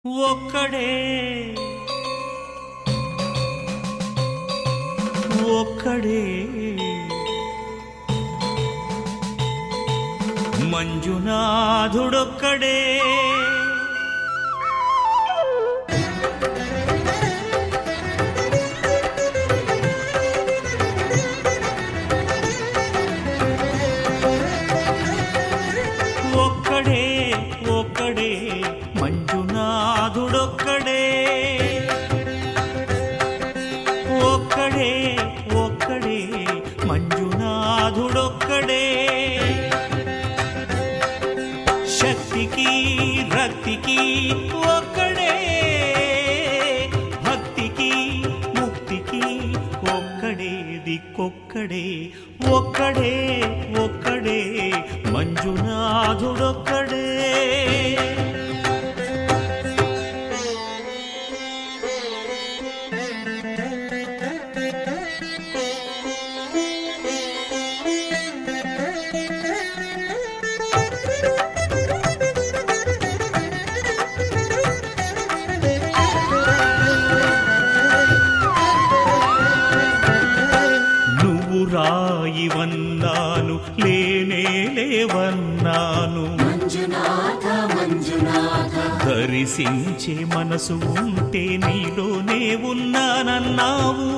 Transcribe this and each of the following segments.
ఒక్కడే ఒక్కడే మంజునాథుడొక్కడే ఒక్కడే ఒక్కడే మంజునాథుడొక్కడే ఒక్కడే ఒక్కడే మంజునాథుడొక్కడే శక్తికి రక్తికి ఒక్కడే భక్తికి ముక్తికి ఒక్కడే దిక్కొక్కడే ఒక్కడే ఒక్కడే మంజునాథుడొక్కడే రాయివన్నాను లేనే లేవన్నాను మంజునాథ మంజునాథ దర్శించే మనసు ఉంటే నీలోనే ఉన్నానన్నావు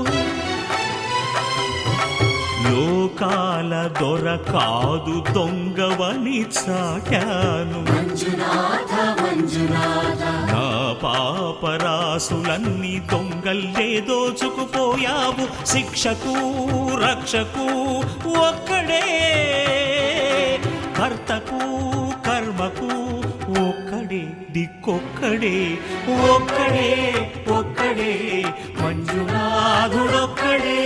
లోకాల దొర కాదు దొంగవని చాటాను మంజునాథ మంజునాథ నా పాపరాసులన్నీ దొంగల్లే దోచుకుపోయావు శిక్షకు రక్షకు ఒక్కడే కర్తకు కర్మకు ఒక్కడే దిక్కొక్కడే ఒక్కడే ఒక్కడే మంజునాథుడొక్కడే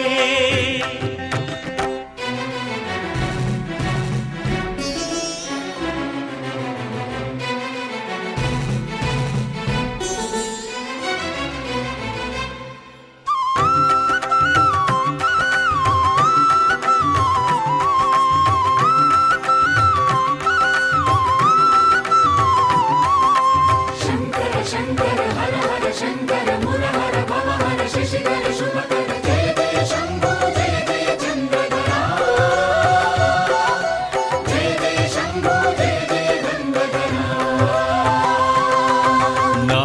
శంకర హర హర శంకర మురహర భవహర శశిధర శుభకర జయ జయ శంభో జయ జయ చంద్రధర జయ జయ శంభో జయ జయ గంగధర నా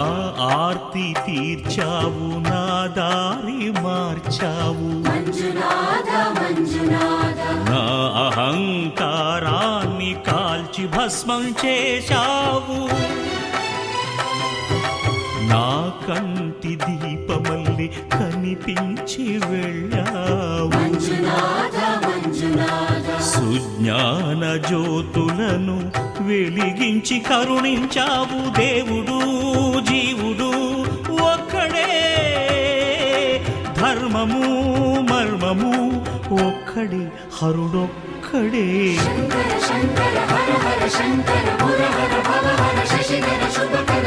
ఆర్తి తీర్చావు నా దారి మార్చావు మంజునాథ మంజునాథ నా అహంకారాన్ని కాల్చి భస్మం చేశావు నా కంటి దీపమల్లి కనిపించి వెళ్ళావు మంజునాథ మంజునాథ సుజ్ఞాన జ్యోతులను వెలిగించి కరుణించావు దేవుడు జీవుడు ఒక్కడే ధర్మము మర్మము ఒక్కడే హరుడొక్కడే శంకర శంకర హర హర శంకర మురహర భవహర శశిధర శుభకర